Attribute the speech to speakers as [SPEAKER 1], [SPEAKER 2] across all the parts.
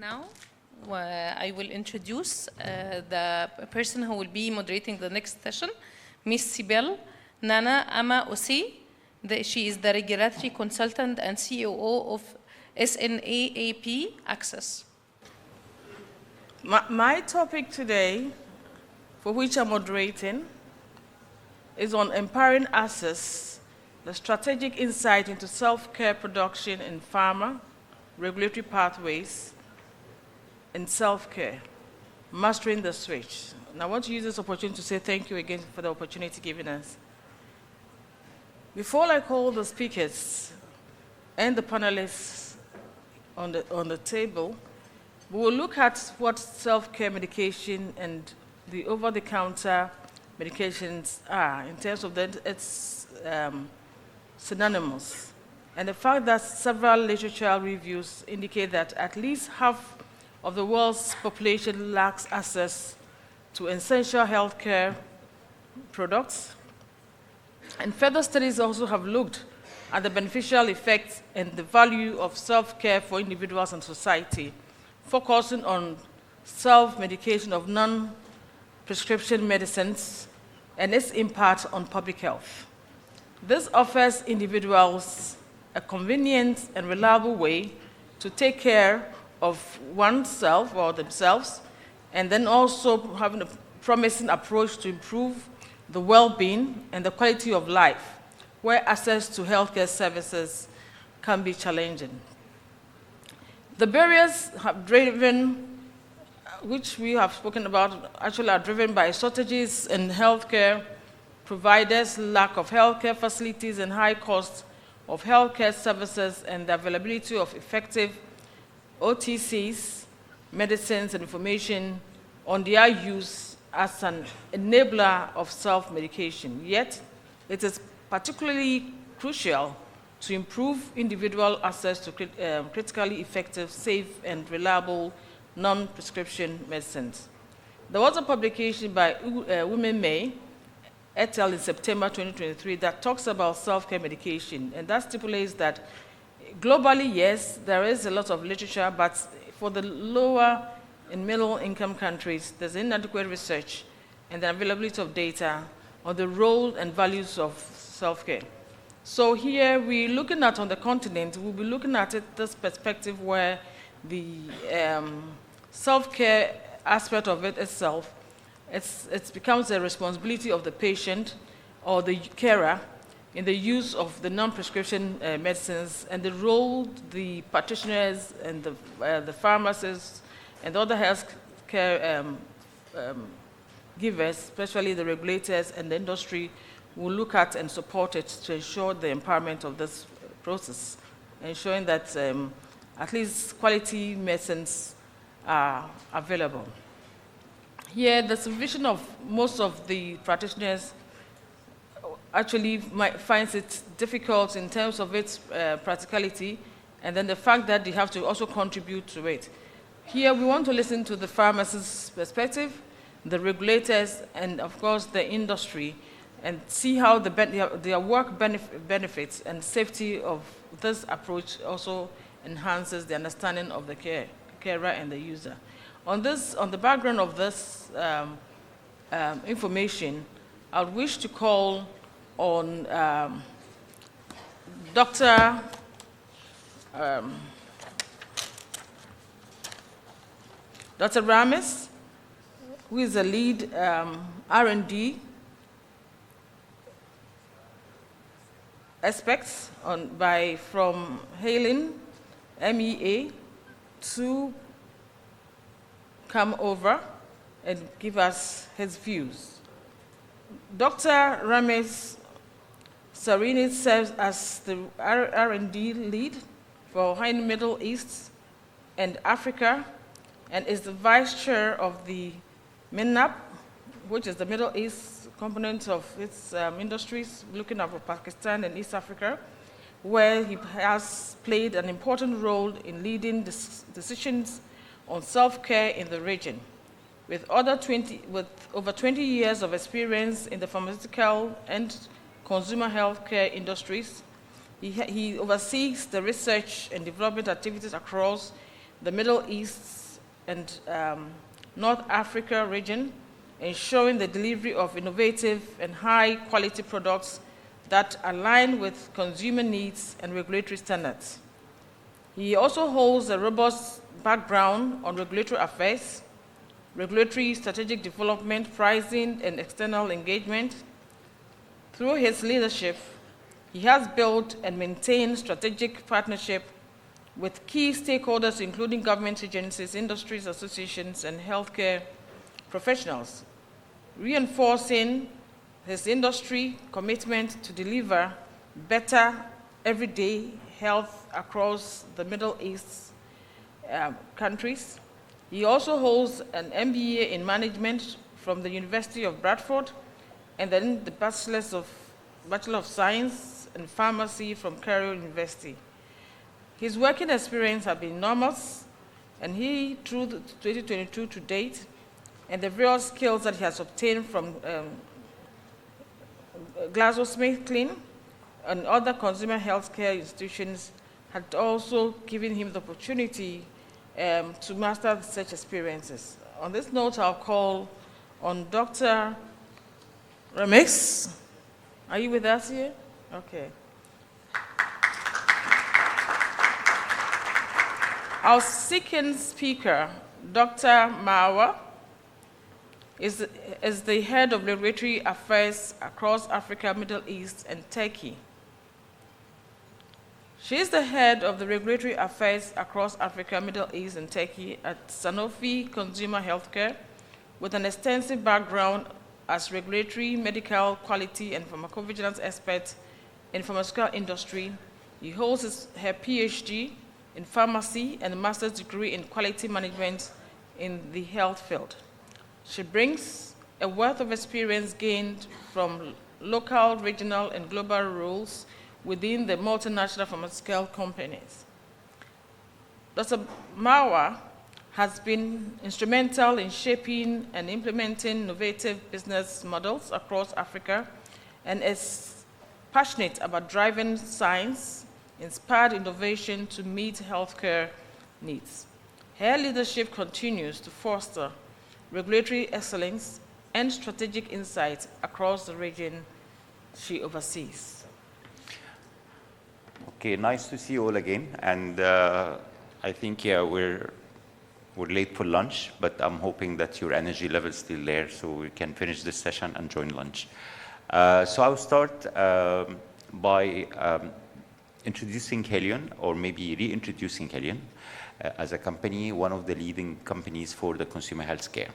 [SPEAKER 1] Now, I will introduce the person who will be moderating the next session, Miss Sibel Nana Ama Osi. She is the regulatory consultant and COO of SNAAP Access.
[SPEAKER 2] My topic today, for which I'm moderating, is on empowering access, the strategic insight into self-care production in pharma, regulatory pathways, and self-care, mastering the switch. And I want to use this opportunity to say thank you again for the opportunity given us. Before I call the speakers and the panelists on the table, we will look at what self-care medication and the over-the-counter medications are in terms of its synonymous. And the fact that several literature reviews indicate that at least half of the world's population lacks access to essential healthcare products. And further studies also have looked at the beneficial effects and the value of self-care for individuals and society, focusing on self-medication of non-prescription medicines and its impact on public health. This offers individuals a convenient and reliable way to take care of oneself or themselves, and then also having a promising approach to improve the well-being and the quality of life, where access to healthcare services can be challenging. The barriers have driven, which we have spoken about, actually are driven by shortages in healthcare providers, lack of healthcare facilities, and high cost of healthcare services, and the availability of effective OTCs, medicines, and information on their use as an enabler of self-medication. Yet, it is particularly crucial to improve individual access to critically effective, safe, and reliable non-prescription medicines. There was a publication by Women May et al. In September 2023 that talks about self-care medication, and that stipulates that globally, yes, there is a lot of literature, but for the lower and middle-income countries, there's inadequate research and the availability of data on the role and values of self-care. So here we're looking at, on the continent, we'll be looking at it this perspective where the self-care aspect of it itself, it becomes a responsibility of the patient or the carer in the use of the non-prescription medicines, and the role the practitioners and the pharmacists and other health care givers, especially the regulators and the industry, will look at and support it to ensure the empowerment of this process, ensuring that at least quality medicines are available. Here, the supervision of most of the practitioners actually finds it difficult in terms of its practicality, and then the fact that they have to also contribute to it. Here, we want to listen to the pharmacist's perspective, the regulators, and of course the industry, and see how their work benefits and safety of this approach also enhances the understanding of the carer and the user. On the background of this information, I would wish to call on Dr. Ramis, who is the lead R&D aspects from Hailing MEA to come over and give us his views. Dr. Ramis Sarini serves as the R&D lead for Middle East and Africa, and is the vice chair of the MINAP, which is the Middle East component of its industries, looking after Pakistan and East Africa, where he has played an important role in leading decisions on self-care in the region. With over 20 years of experience in the pharmaceutical and consumer healthcare industries, he oversees the research and development activities across the Middle East and North Africa region, ensuring the delivery of innovative and high-quality products that align with consumer needs and regulatory standards. He also holds a robust background on regulatory affairs, regulatory strategic development, pricing, and external engagement. Through his leadership, he has built and maintained strategic partnership with key stakeholders, including government agencies, industries, associations, and healthcare professionals, reinforcing his industry commitment to deliver better everyday health across the Middle East countries. He also holds an MBA in management from the University of Bradford, and then the Bachelor of Science in Pharmacy from Cairo University. His working experience has been enormous, and he, through 2022 to date, and the various skills that he has obtained from GlaxoSmithKline and other consumer healthcare institutions, had also given him the opportunity to master such experiences. On this note, I'll call on Dr. Remix. Are you with us here? Okay. Our second speaker, Dr. Marwa, is the head of regulatory affairs across Africa, Middle East, and Turkey. She is the head of the regulatory affairs across Africa, Middle East, and Turkey at Sanofi Consumer Healthcare, with an extensive background as regulatory, medical, quality, and pharmacovigilance expert in the pharmaceutical industry. He holds her PhD in pharmacy and a master's degree in quality management in the health field. She brings a wealth of experience gained from local, regional, and global roles within the multinational pharmaceutical companies. Dr. Marwa has been instrumental in shaping and implementing innovative business models across Africa and is passionate about driving science-inspired innovation to meet healthcare needs. Her leadership continues to foster regulatory excellence and strategic insight across the region she oversees.
[SPEAKER 3] Okay, nice to see you all again. And I think, yeah, we're late for lunch, but I'm hoping that your energy level is still there so we can finish this session and join lunch. So I'll start by introducing Helion, or maybe reintroducing Helion as a company, one of the leading companies for the consumer health care.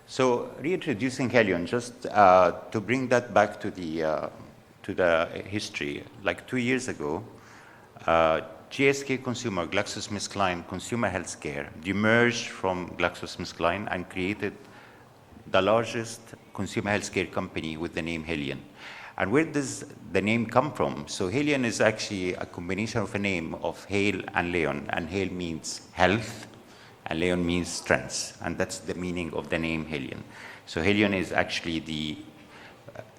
[SPEAKER 3] So reintroducing Helion, just to bring that back to the history. Like 2 years ago, GSK Consumer, GlaxoSmithKline Consumer Healthcare demerged from GlaxoSmithKline and created the largest consumer healthcare company with the name Helion. And where does the name come from? So Helion is actually a combination of a name of Hail and Leon, and Hail means health, and Leon means strength, and that's the meaning of the name Helion. So Helion is actually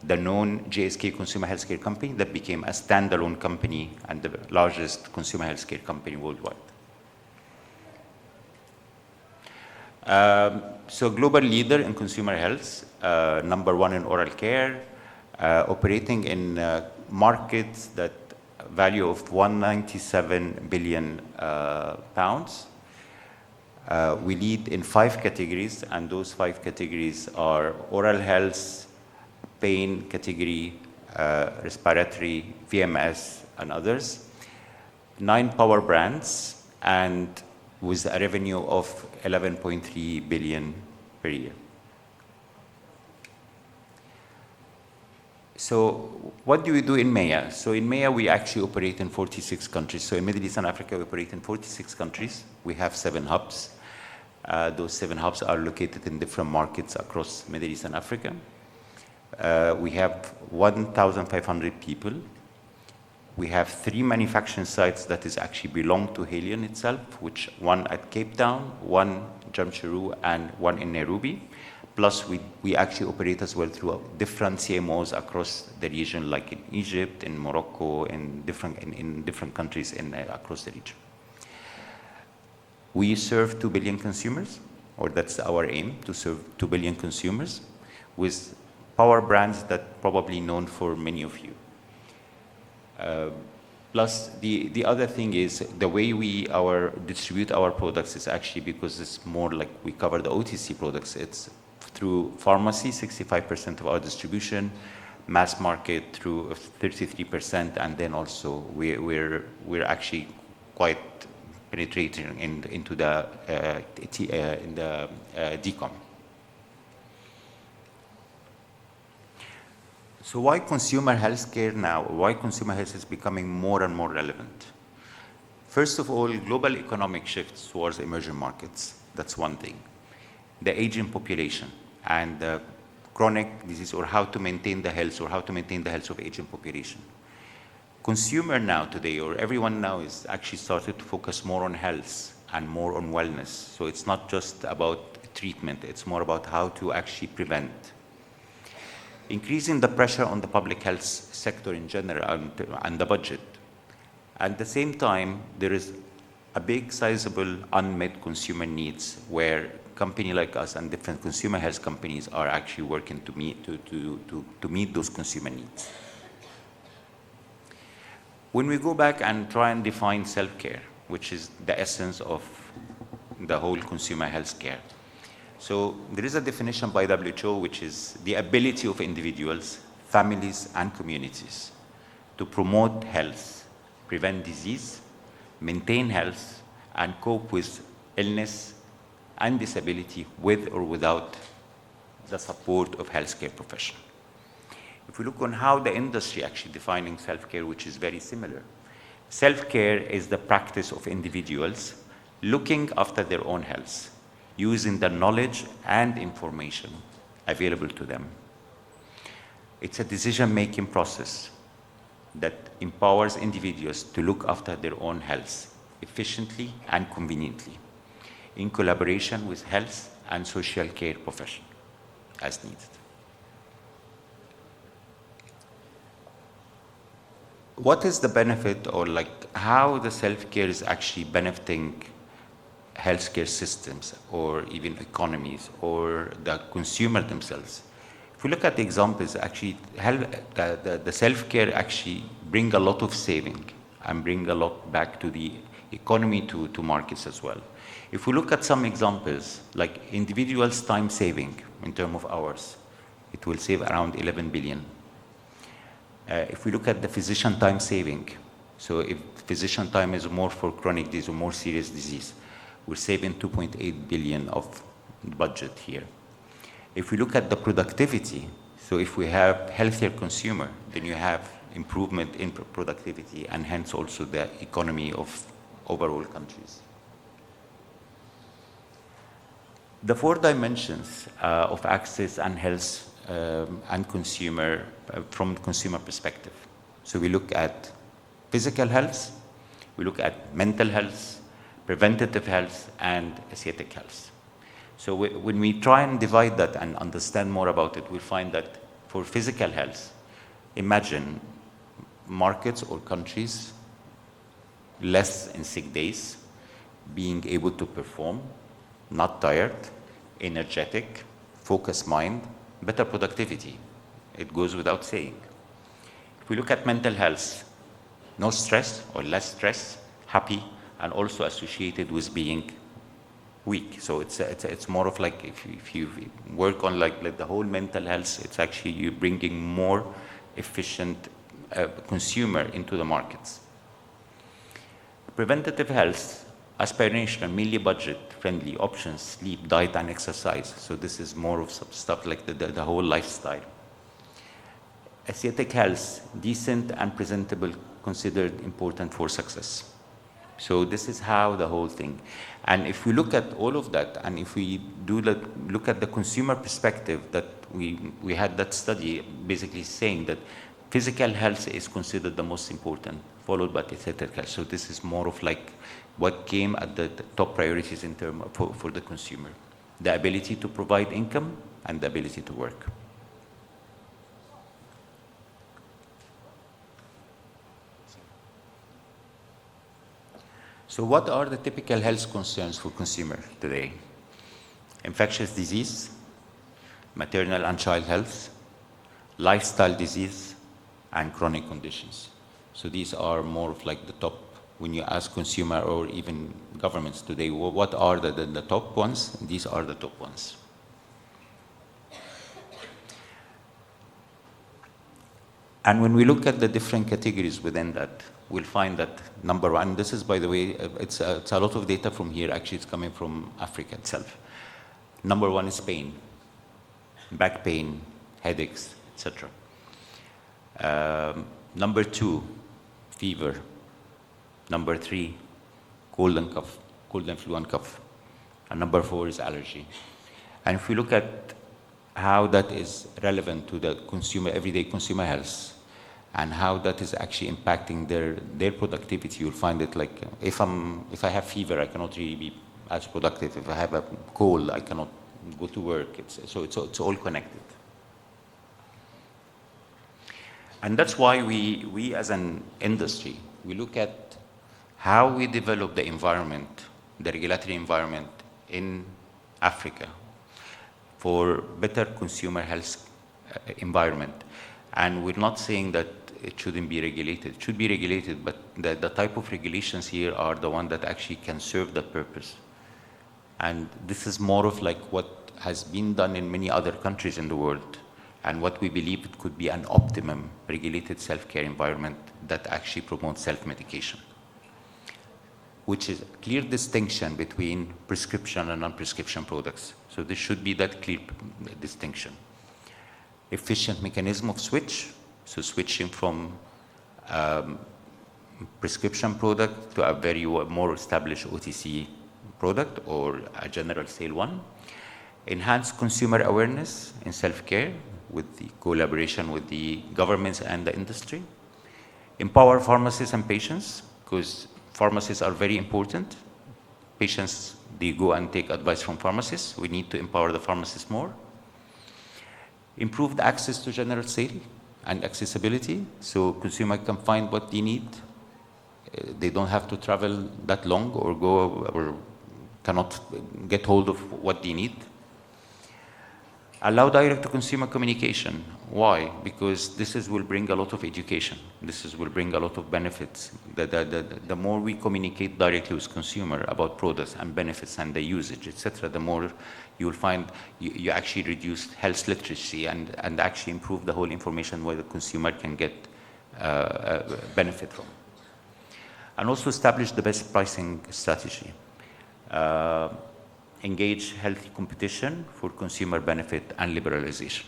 [SPEAKER 3] the known GSK consumer healthcare company that became a standalone company and the largest consumer healthcare company worldwide. So global leader in consumer health, number one in oral care, operating in markets that value of 197 billion pounds. We lead in 5 categories, and those 5 categories are oral health, pain category, respiratory, VMS, and others. 9 power brands, and with a revenue of 11.3 billion per year. So what do we do in MEA? So in MEA, we actually operate in 46 countries. So in Middle East and Africa, we operate in 46 countries. We have 7 hubs. Those 7 hubs are located in different markets across Middle East and Africa. We have 1,500 people. We have 3 manufacturing sites that is actually belong to Helion itself, which one at Cape Town, one Jamshoro, and one in Nairobi. Plus, we actually operate as well through different CMOs across the region, like in Egypt, in Morocco, in different countries across the region. We serve 2 billion consumers, or that's our aim, to serve 2 billion consumers, with power brands that probably known for many of you. Plus, the other thing is the way we distribute our products is actually because it's more like we cover the OTC products. It's through pharmacy, 65% of our distribution, mass market through 33%, and then also we're actually quite penetrating into the DCOM. So why consumer healthcare now? Why consumer health is becoming more and more relevant? First of all, global economic shifts towards emerging markets. That's one thing. The aging population and the chronic disease, or how to maintain the health of aging population. Consumer now today, or everyone now, is actually started to focus more on health and more on wellness. So it's not just about treatment, it's more about how to actually prevent. Increasing the pressure on the public health sector in general and the budget. At the same time, there is a big sizable unmet consumer needs where company like us and different consumer health companies are actually working to meet those consumer needs. When we go back and try and define self-care, which is the essence of the whole consumer health care. So there is a definition by WHO, which is the ability of individuals, families, and communities to promote health, prevent disease, maintain health, and cope with illness and disability with or without the support of healthcare professionals. If we look on how the industry actually defining self-care, which is very similar, self-care is the practice of individuals looking after their own health, using the knowledge and information available to them. It's a decision-making process that empowers individuals to look after their own health efficiently and conveniently, in collaboration with health and social care professionals as needed. What is the benefit, or like how the self-care is actually benefiting healthcare systems or even economies or the consumer themselves? If we look at the examples, actually the self-care actually bring a lot of saving and bring a lot back to the economy, to markets as well. If we look at some examples, like individuals' time saving in terms of hours, it will save around 11 billion. If we look at the physician time saving, so if physician time is more for chronic disease or more serious disease, we're saving 2.8 billion of budget here. If we look at the productivity, so if we have healthier consumer, then you have improvement in productivity and hence also the economy of overall countries. The 4 dimensions of access and health and consumer from consumer perspective. So we look at physical health, we look at mental health, preventative health, and aesthetic health. So when we try and divide that and understand more about it, we find that for physical health, imagine markets or countries less in sick days, being able to perform, not tired, energetic, focused mind, better productivity. It goes without saying. If we look at mental health, no stress or less stress, happy, and also associated with being weak. So it's more of like if you work on like the whole mental health, it's actually you bringing more efficient consumer into the markets. Preventative health, aspirational, mainly budget-friendly options, sleep, diet, and exercise. So this is more of some stuff like the whole lifestyle. Aesthetic health, decent and presentable, considered important for success. So this is how the whole thing. And if we look at all of that, and if we do look at the consumer perspective, that we had that study basically saying that physical health is considered the most important, followed by aesthetic health. So this is more of like what came at the top priorities in terms for the consumer. The ability to provide income and the ability to work. So what are the typical health concerns for consumer today? Infectious disease, maternal and child health, lifestyle disease, and chronic conditions. So these are more of like the top, when you ask consumer or even governments today, what are the top ones? These are the top ones. And when we look at the different categories within that, we'll find that number one, this is, by the way, it's a lot of data from here, actually it's coming from Africa itself. Number one is pain, back pain, headaches, etc. Number two, fever. Number three, cold and flu and cough. And number four is allergy. And if we look at how that is relevant to the consumer, everyday consumer health, and how that is actually impacting their productivity, you'll find it like, if I have fever, I cannot really be as productive. If I have a cold, I cannot go to work. So it's all connected. And that's why we as an industry, we look at how we develop the environment, the regulatory environment in Africa for better consumer health environment. And we're not saying that it shouldn't be regulated. It should be regulated, but the type of regulations here are the one that actually can serve the purpose. And this is more of like what has been done in many other countries in the world, and what we believe it could be an optimum regulated self-care environment that actually promotes self-medication, which is a clear distinction between prescription and non-prescription products. So this should be that clear distinction. Efficient mechanism of switch, so switching from prescription product to a very more established OTC product or a general sale one. Enhance consumer awareness in self-care with the collaboration with the governments and the industry. Empower pharmacists and patients, because pharmacists are very important. Patients, they go and take advice from pharmacists. We need to empower the pharmacists more. Improved access to general sale and accessibility, so consumer can find what they need. They don't have to travel that long or go or cannot get hold of what they need. Allow direct-to-consumer communication. Why? Because this will bring a lot of education. Will bring a lot of benefits. The more we communicate directly with consumer about products and benefits and the usage, etc., the more you will find you actually reduce health literacy and actually improve the whole information where the consumer can get benefit from. And also establish the best pricing strategy. Engage healthy competition for consumer benefit and liberalization.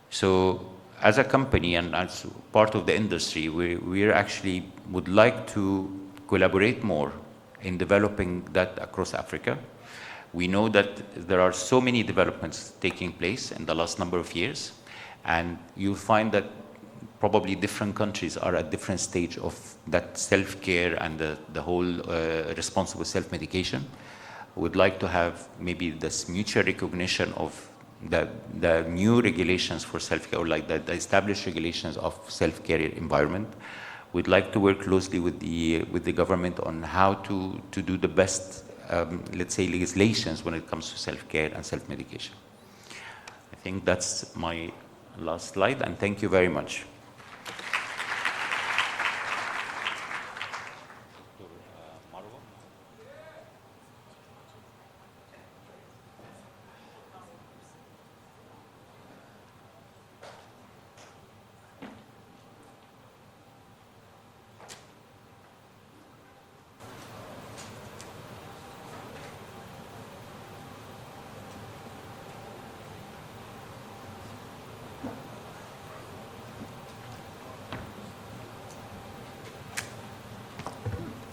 [SPEAKER 3] So as a company and as part of the industry, we actually would like to collaborate more in developing that across Africa. We know that there are so many developments taking place in the last number of years, and you'll find that probably different countries are at different stage of that self-care and the whole responsible self-medication. We'd like to have maybe this mutual recognition of the new regulations for self-care, or like the established regulations of self-care environment. We'd like to work closely with the government on how to do the best, let's say, legislations when it comes to self-care and self-medication. I think that's my last slide, and thank you very much.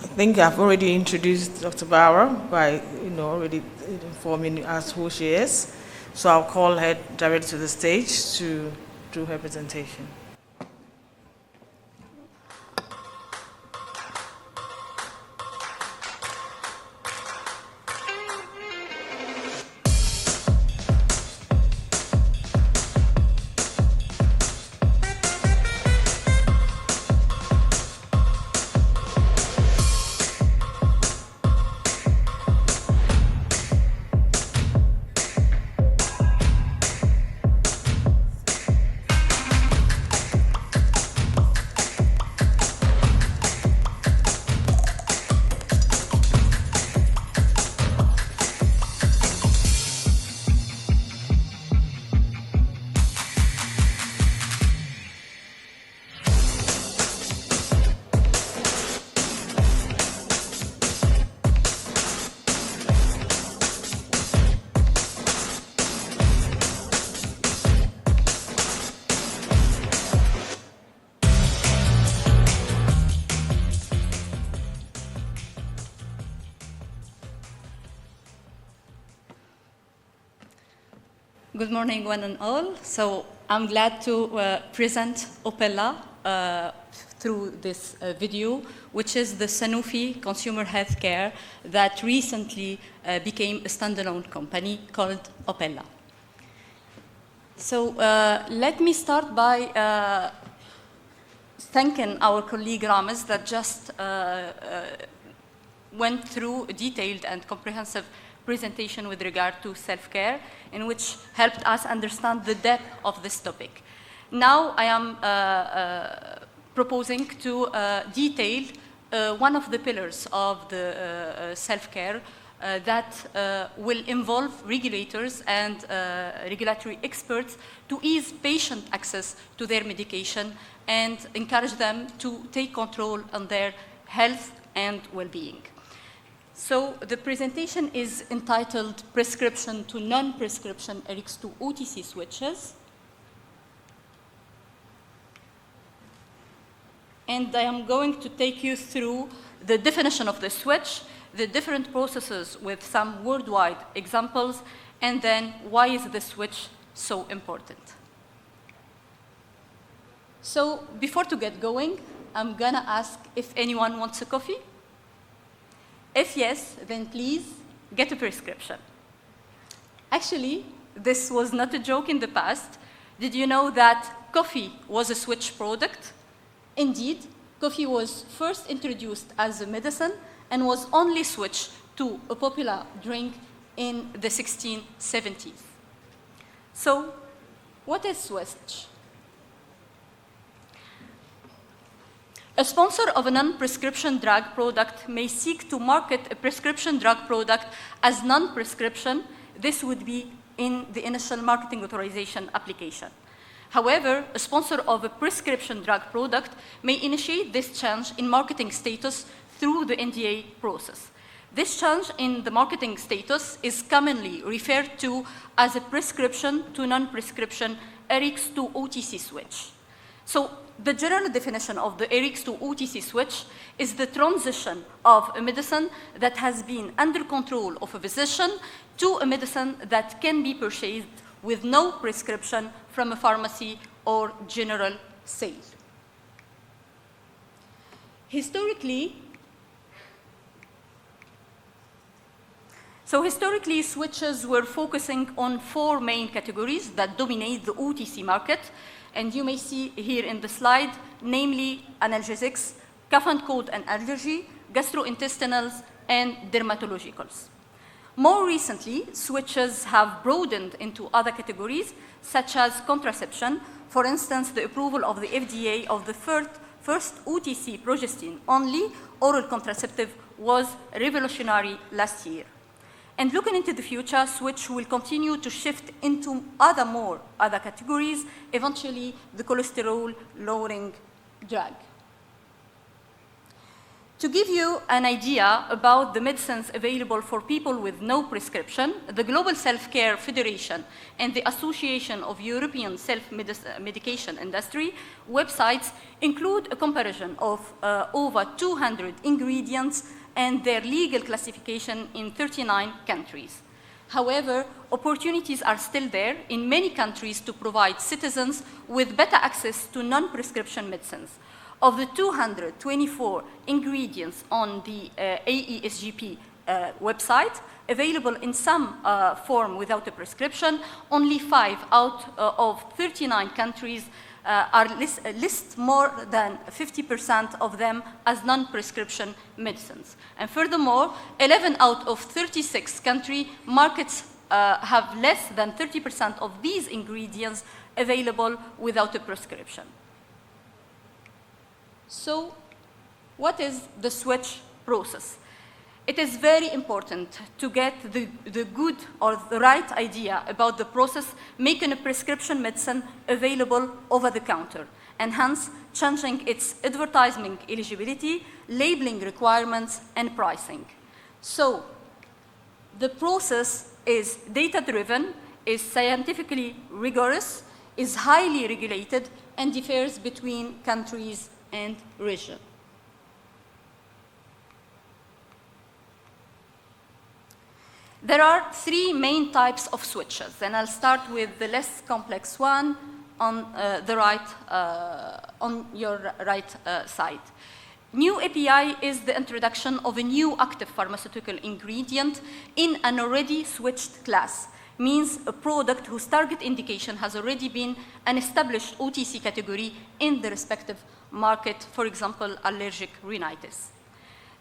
[SPEAKER 2] I think I've already introduced Dr. Bauer by, already informing us who she is. So I'll call her directly to the stage to do her presentation.
[SPEAKER 4] Good morning, one and all. So I'm glad to present Opella through this video, which is the Sanofi consumer healthcare that recently became a standalone company called Opella. So let me start by thanking our colleague Ramez that just went through a detailed and comprehensive presentation with regard to self-care, in which helped us understand the depth of this topic. Now I am proposing to detail one of the pillars of the self-care that will involve regulators and regulatory experts to ease patient access to their medication and encourage them to take control on their health and well-being. So the presentation is entitled Prescription to Non-Prescription RX to OTC Switches. And I am going to take you through the definition of the switch, the different processes with some worldwide examples, and then why is the switch so important. So before to get going, I'm gonna ask if anyone wants a coffee. If yes, then please get a prescription. Actually, this was not a joke in the past. Did you know that coffee was a switch product? Indeed, coffee was first introduced as a medicine and was only switched to a popular drink in the 1670s. So, what is switch? A sponsor of a non-prescription drug product may seek to market a prescription drug product as non-prescription. This would be in the initial marketing authorization application. However, a sponsor of a prescription drug product may initiate this change in marketing status through the NDA process. This change in the marketing status is commonly referred to as a prescription to non-prescription RX to OTC switch. So the general definition of the ERICS to OTC switch is the transition of a medicine that has been under control of a physician to a medicine that can be purchased with no prescription from a pharmacy or general sale. Historically, switches were focusing on 4 main categories that dominate the OTC market, and you may see here in the slide, namely analgesics, cough and cold and allergy, gastrointestinals, and dermatologicals. More recently, switches have broadened into other categories, such as contraception. For instance, the approval of the FDA of the first OTC progestin-only oral contraceptive was revolutionary last year. And looking into the future, switch will continue to shift into other categories, eventually the cholesterol-lowering drug. To give you an idea about the medicines available for people with no prescription, the Global Self-Care Federation and the Association of European Self-Medication Industry websites include a comparison of over 200 ingredients and their legal classification in 39 countries. However, opportunities are still there in many countries to provide citizens with better access to non-prescription medicines. Of the 224 ingredients on the AESGP website, available in some form without a prescription, only 5 out of 39 countries list more than 50% of them as non-prescription medicines. And furthermore, 11 out of 36 country markets have less than 30% of these ingredients available without a prescription. So, what is the switch process? It is very important to get the good or the right idea about the process, making a prescription medicine available over the counter, and hence changing its advertising eligibility, labeling requirements, and pricing. So, the process is data-driven, is scientifically rigorous, is highly regulated, and differs between countries and region. There are 3 main types of switches, and I'll start with the less complex one on your right side. New API is the introduction of a new active pharmaceutical ingredient in an already switched class, means a product whose target indication has already been an established OTC category in the respective market, for example, allergic rhinitis.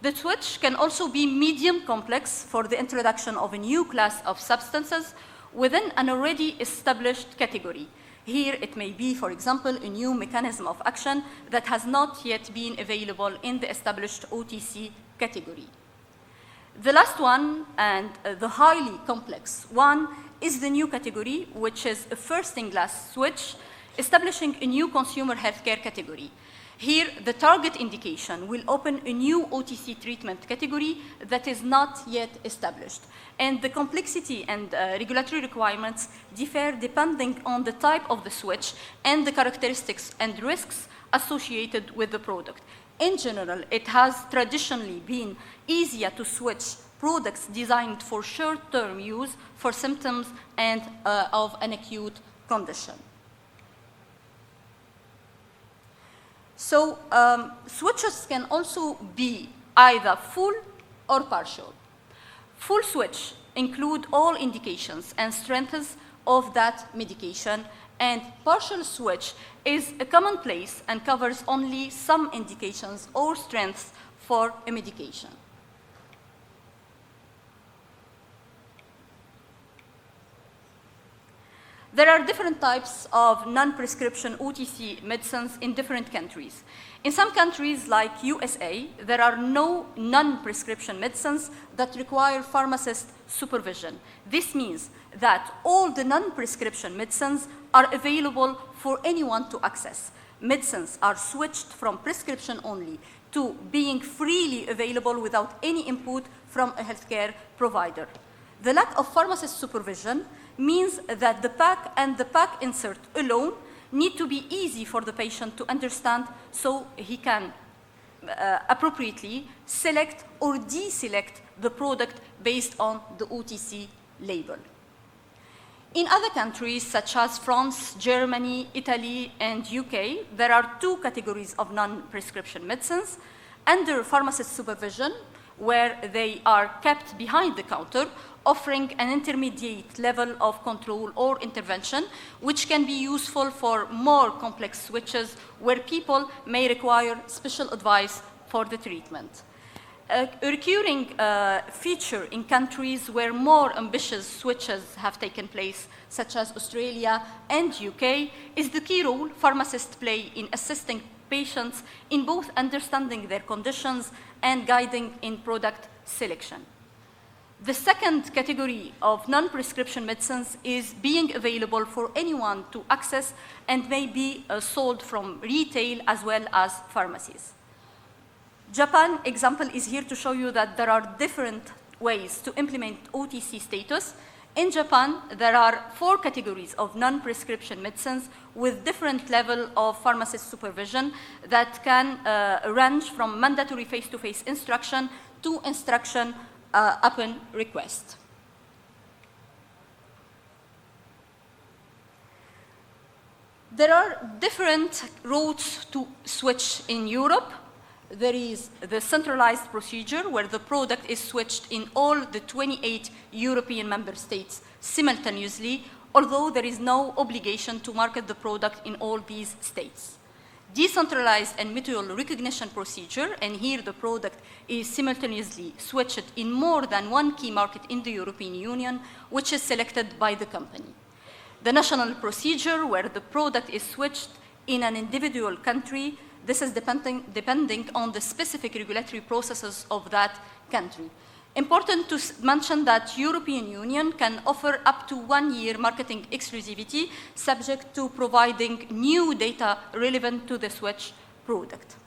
[SPEAKER 4] The switch can also be medium complex for the introduction of a new class of substances within an already established category. Here it may be, for example, a new mechanism of action that has not yet been available in the established OTC category. The last one, and the highly complex one, is the new category, which is a first-in-class switch, establishing a new consumer healthcare category. Here, the target indication will open a new OTC treatment category that is not yet established. And the complexity and regulatory requirements differ depending on the type of the switch and the characteristics and risks associated with the product. In general, it has traditionally been easier to switch products designed for short-term use for symptoms and of an acute condition. So switches can also be either full or partial. Full switch include all indications and strengths of that medication, and partial switch is a commonplace and covers only some indications or strengths for a medication. There are different types of non-prescription OTC medicines in different countries. In some countries like USA, there are no non-prescription medicines that require pharmacist supervision. This means that all the non-prescription medicines are available for anyone to access. Medicines are switched from prescription only to being freely available without any input from a healthcare provider. The lack of pharmacist supervision means that the pack and the pack insert alone need to be easy for the patient to understand so he can appropriately select or deselect the product based on the OTC label. In other countries, such as France, Germany, Italy, and UK, there are two categories of non-prescription medicines under pharmacist supervision, where they are kept behind the counter, offering an intermediate level of control or intervention, which can be useful for more complex switches where people may require special advice for the treatment. A recurring feature in countries where more ambitious switches have taken place, such as Australia and UK, is the key role pharmacists play in assisting patients in both understanding their conditions and guiding in product selection. The second category of non-prescription medicines is being available for anyone to access and may be sold from retail as well as pharmacies. Japan example is here to show you that there are different ways to implement OTC status. In Japan, there are 4 categories of non-prescription medicines with different level of pharmacist supervision that can range from mandatory face-to-face instruction to instruction upon request. There are different routes to switch in Europe. There is the centralized procedure where the product is switched in all the 28 European member states simultaneously, although there is no obligation to market the product in all these states. Decentralized and mutual recognition procedure, and here the product is simultaneously switched in more than one key market in the European Union, which is selected by the company. The national procedure, where the product is switched in an individual country. This is depending on the specific regulatory processes of that country. Important to mention that European Union can offer up to 1 year marketing exclusivity subject to providing new data relevant to the switch product.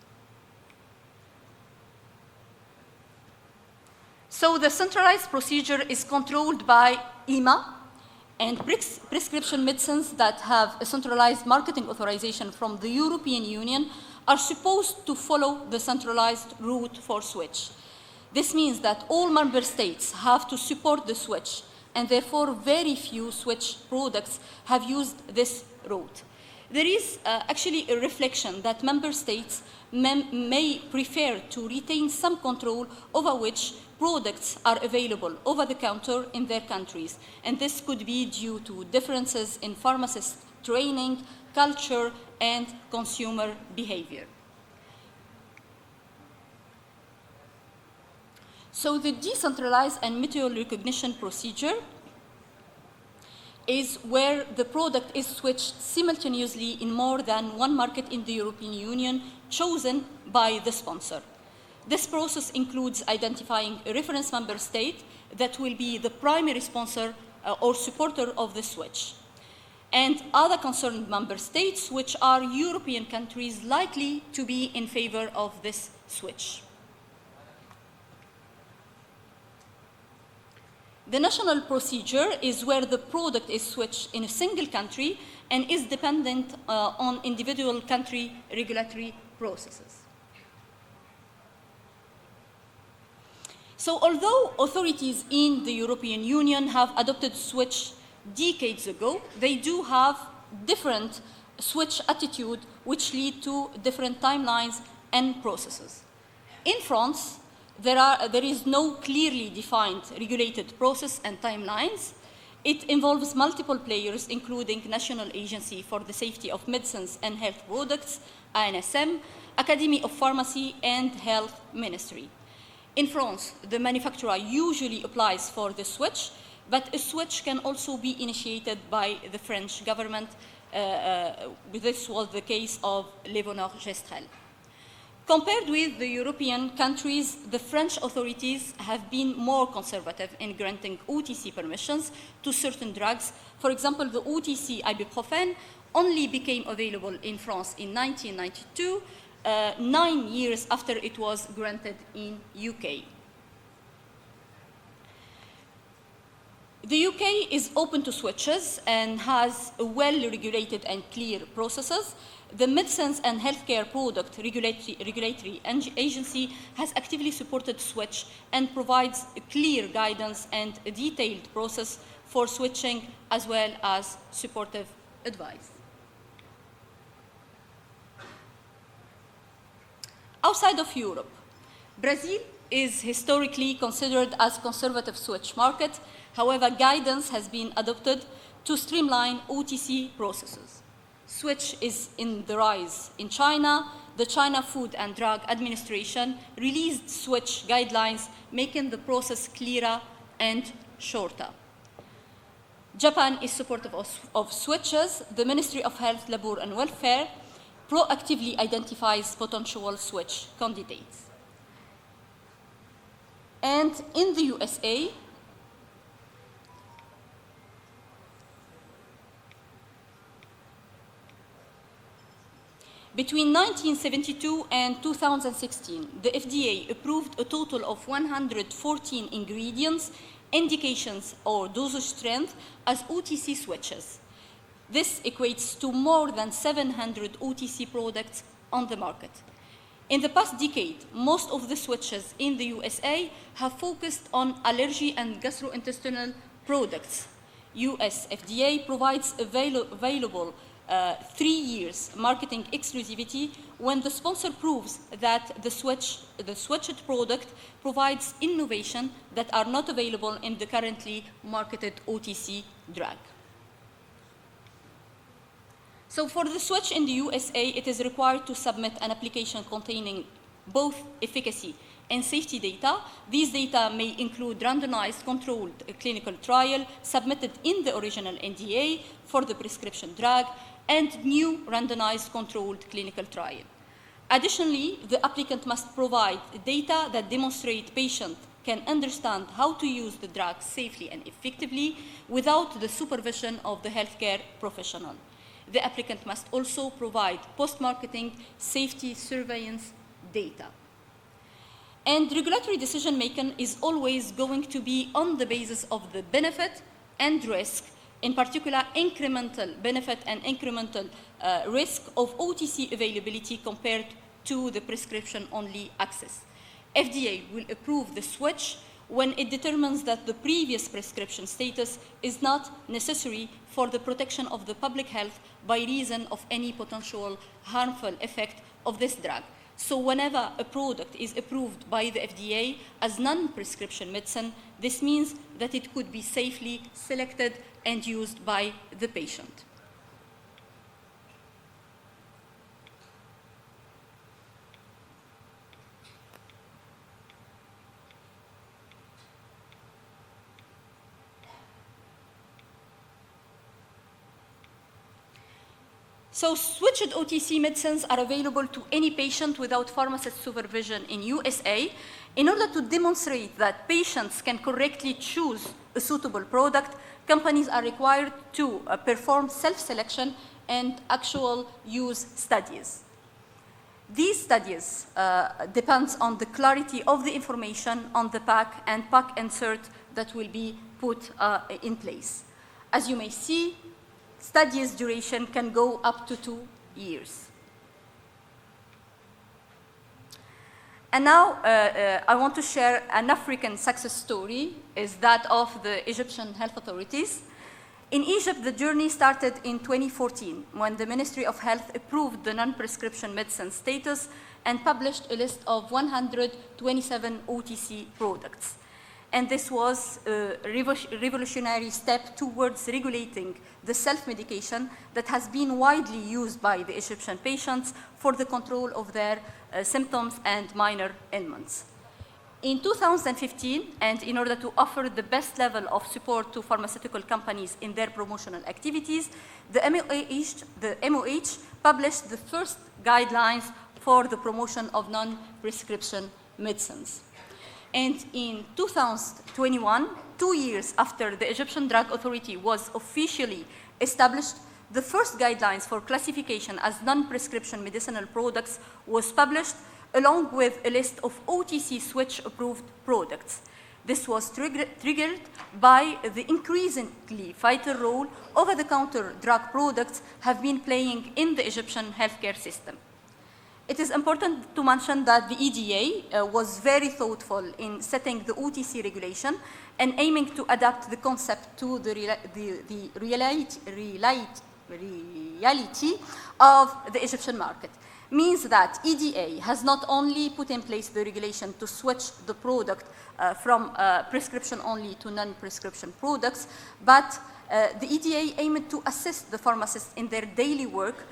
[SPEAKER 4] So the centralized procedure is controlled by EMA, and prescription medicines that have a centralized marketing authorization from the European Union are supposed to follow the centralized route for switch. This means that all member states have to support the switch, and therefore very few switch products have used this route. There is actually a reflection that member states may prefer to retain some control over which products are available over the counter in their countries, and this could be due to differences in pharmacist training, culture, and consumer behavior. So the decentralized and mutual recognition procedure is where the product is switched simultaneously in more than one market in the European Union chosen by the sponsor. This process includes identifying a reference member state that will be the primary sponsor or supporter of the switch, and other concerned member states, which are European countries likely to be in favor of this switch. The national procedure is where the product is switched in a single country and is dependent on individual country regulatory processes. So although authorities in the European Union have adopted switch decades ago, they do have different switch attitude which lead to different timelines and processes. In France, there is no clearly defined regulated process and timelines. It involves multiple players, including National Agency for the Safety of Medicines and Health Products, ANSM, Academy of Pharmacy, and Health Ministry. In France, the manufacturer usually applies for the switch, but a switch can also be initiated by the French government. This was the case of Levonorgestrel. Compared with the European countries, the French authorities have been more conservative in granting OTC permissions to certain drugs. For example, the OTC ibuprofen only became available in France in 1992, 9 years after it was granted in UK. The UK is open to switches and has a well-regulated and clear processes. The Medicines and Healthcare Product Regulatory Agency has actively supported switch and provides clear guidance and a detailed process for switching as well as supportive advice. Outside of Europe, Brazil is historically considered as conservative switch market. However, guidance has been adopted to streamline OTC processes. Switch is in the rise in China. The China Food and Drug Administration released switch guidelines, making the process clearer and shorter. Japan is supportive of switches. The Ministry of Health, Labour and Welfare proactively identifies potential switch candidates. And in the USA, between 1972 and 2016, the FDA approved a total of 114 ingredients, indications, or dosage strength as OTC switches. This equates to more than 700 OTC products on the market. In the past decade, most of the switches in the USA have focused on allergy and gastrointestinal products. US FDA provides available 3 years marketing exclusivity when the sponsor proves that the switched product provides innovation that are not available in the currently marketed OTC drug. So for the switch in the USA, it is required to submit an application containing both efficacy and safety data. These data may include randomized controlled clinical trial submitted in the original NDA for the prescription drug and new randomized controlled clinical trial. Additionally, the applicant must provide data that demonstrate patient can understand how to use the drug safely and effectively without the supervision of the healthcare professional. The applicant must also provide post-marketing safety surveillance data. And regulatory decision-making is always going to be on the basis of the benefit and risk, in particular incremental benefit and incremental risk of OTC availability compared to the prescription-only access. FDA will approve the switch when it determines that the previous prescription status is not necessary for the protection of the public health by reason of any potential harmful effect of this drug. So whenever a product is approved by the FDA as non-prescription medicine, this means that it could be safely selected and used by the patient. So switched OTC medicines are available to any patient without pharmacist supervision in USA. In order to demonstrate that patients can correctly choose a suitable product, companies are required to perform self-selection and actual use studies. These studies depend on the clarity of the information on the pack and pack insert that will be put in place. As you may see, studies duration can go up to 2 years. And now I want to share an African success story, is that of the Egyptian health authorities. In Egypt, the journey started in 2014 when the Ministry of Health approved the non-prescription medicine status and published a list of 127 OTC products. And this was a revolutionary step towards regulating the self-medication that has been widely used by the Egyptian patients for the control of their symptoms and minor ailments. In 2015, and in order to offer the best level of support to pharmaceutical companies in their promotional activities, the MOH published the first guidelines for the promotion of non-prescription medicines. And in 2021, 2 years after the Egyptian Drug Authority was officially established, the first guidelines for classification as non-prescription medicinal products was published, along with a list of OTC switch-approved products. This was triggered by the increasingly vital role over-the-counter drug products have been playing in the Egyptian healthcare system. It is important to mention that the EDA was very thoughtful in setting the OTC regulation and aiming to adapt the concept to the reality of the Egyptian market. Means that EDA has not only put in place the regulation to switch the product from prescription only to non-prescription products, but the EDA aimed to assist the pharmacists in their daily work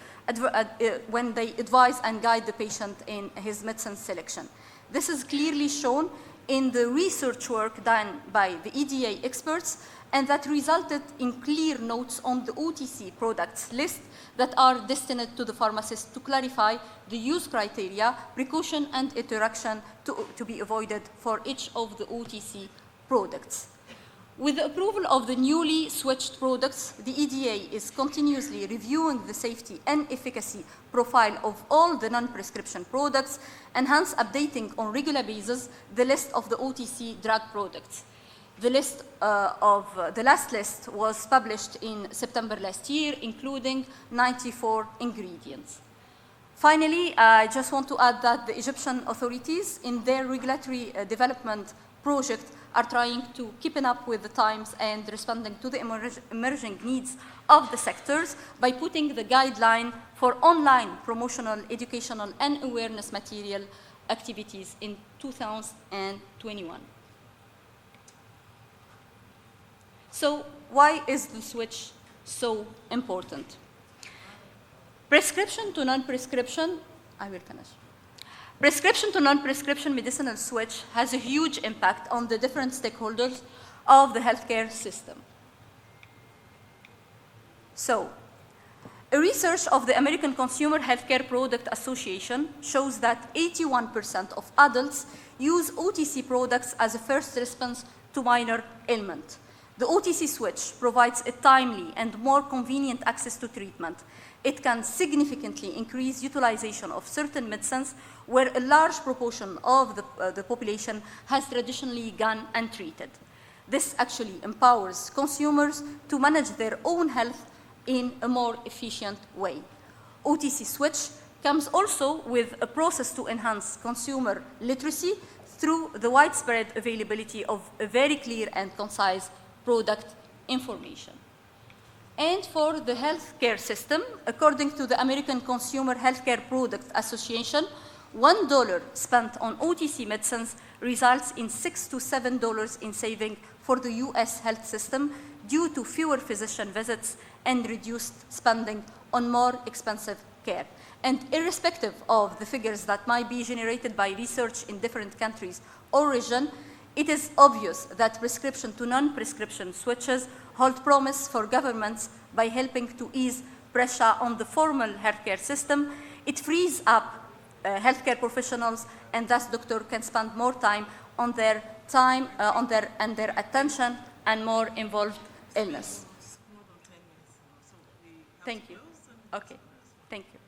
[SPEAKER 4] when they advise and guide the patient in his medicine selection. This is clearly shown in the research work done by the EDA experts, and that resulted in clear notes on the OTC products list that are destined to the pharmacist to clarify the use criteria, precaution, and interaction to be avoided for each of the OTC products. With the approval of the newly switched products, the EDA is continuously reviewing the safety and efficacy profile of all the non-prescription products, and hence updating on regular basis the list of the OTC drug products. The last list was published in September last year, including 94 ingredients. Finally, I just want to add that the Egyptian authorities in their regulatory development project are trying to keep up with the times and responding to the emerging needs of the sectors by putting the guideline for online promotional, educational, and awareness material activities in 2021. So why is the switch so important? Prescription to non-prescription, I will finish. Prescription to non-prescription medicinal switch has a huge impact on the different stakeholders of the healthcare system. So, a research of the American Consumer Healthcare Product Association shows that 81% of adults use OTC products as a first response to minor ailment. The OTC switch provides a timely and more convenient access to treatment. It can significantly increase utilization of certain medicines where a large proportion of the population has traditionally gone untreated. This actually empowers consumers to manage their own health in a more efficient way. OTC switch comes also with a process to enhance consumer literacy through the widespread availability of a very clear and concise product information. And for the healthcare system, according to the American Consumer Healthcare Product Association, $1 spent on OTC medicines results in $6 to $7 in saving for the US health system due to fewer physician visits and reduced spending on more expensive care. And irrespective of the figures that might be generated by research in different countries or region, it is obvious that prescription to non-prescription switches hold promise for governments by helping to ease pressure on the formal healthcare system. It frees up healthcare professionals, and thus doctors can spend more time on their attention and more involved illness. Thank you. Okay. Thank you.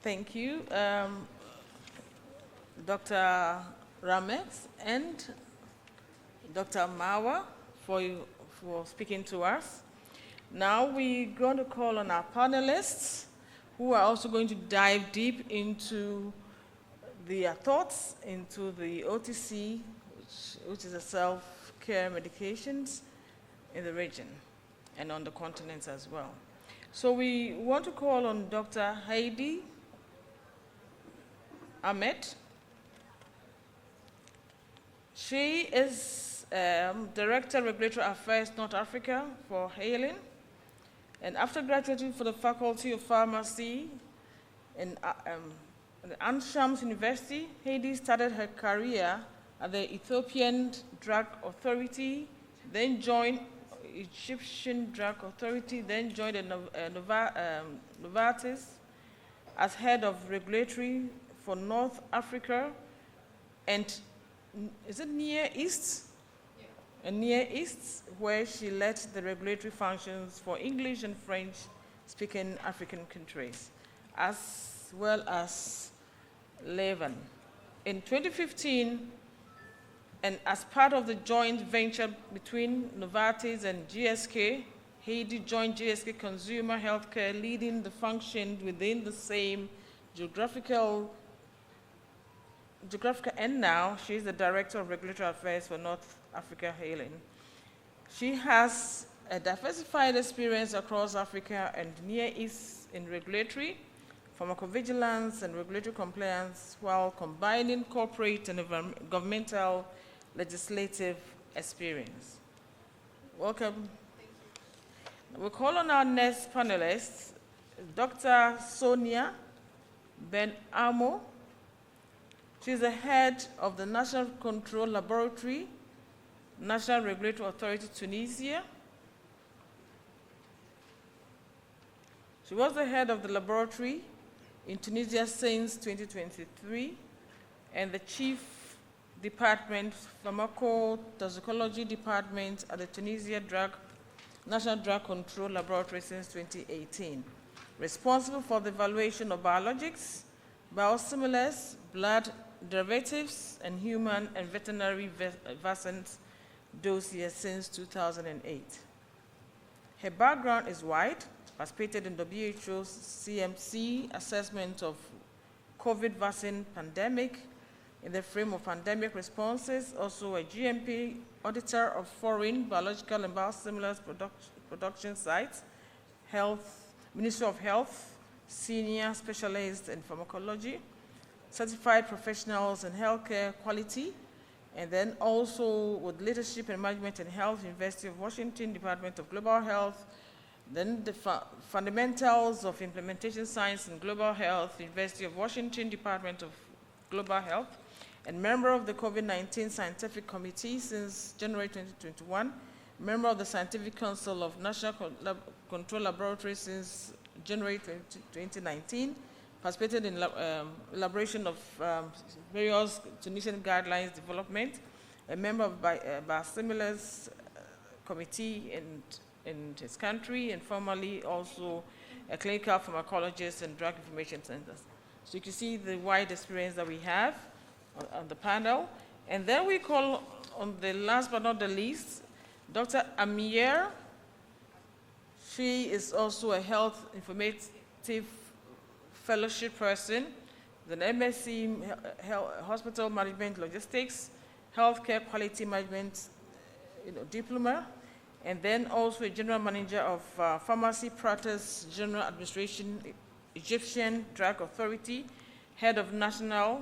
[SPEAKER 2] Thank you, Dr. Ramex and Dr. Mawa for speaking to us. Now we're going to call on our panelists who are also going to dive deep into their thoughts into the OTC, which is a self-care medications in the region and on the continents as well. So we want to call on Dr. Heidi Ahmed. She is Director of Regulatory Affairs North Africa for Halen. And after graduating from the Faculty of Pharmacy in Ain Shams University, Heidi started her career at the Ethiopian Drug Authority, then joined Egyptian Drug Authority, then joined Novartis as head of regulatory for North Africa and is it Near East? and Near East, where she led the regulatory functions for English and French-speaking African countries, as well as Lebanon. In 2015, and as part of the joint venture between Novartis and GSK, Heidi joined GSK Consumer Healthcare, leading the function within the same geographical, and now she's the Director of Regulatory Affairs for North Africa Hailing. She has a diversified experience across Africa and Near East in regulatory, pharmacovigilance, and regulatory compliance, while combining corporate and governmental legislative experience. Welcome. We'll call on our next panelist, Dr. Sonia Ben-Amo. She's the head of the National Control Laboratory, National Regulatory Authority, Tunisia. She was the head of the laboratory in Tunisia since 2023, and the chief department, pharmacotoxicology department at the Tunisia National Drug Control Laboratory since 2018, responsible for the evaluation of biologics, biosimilars, blood derivatives, and human and veterinary vaccines dossiers since 2008. Her background is wide, participated in WHO's CMC assessment of COVID vaccine pandemic in the frame of pandemic responses, also a GMP auditor of foreign biological and biosimilars production sites, Ministry of Health, senior specialist in pharmacology, certified professionals in healthcare quality, and then also with leadership and management in health, University of Washington, Department of Global Health, then the fundamentals of implementation science in global health, University of Washington, Department of Global Health, and member of the COVID-19 Scientific Committee since January 2021, member of the Scientific Council of National Control Laboratory since January 2019, participated in elaboration of various Tunisian guidelines development, a member of Biosimilars Committee in his country, and formerly also a clinical pharmacologist and drug information centers. So you can see the wide experience that we have on the panel. And then we call on the last but not the least, Dr. Amier. She is also a health informative fellowship person, with an MSc Hospital Management Logistics, Healthcare Quality Management diploma, and then also a general manager of Pharmacy Practice General Administration, Egyptian Drug Authority, head of National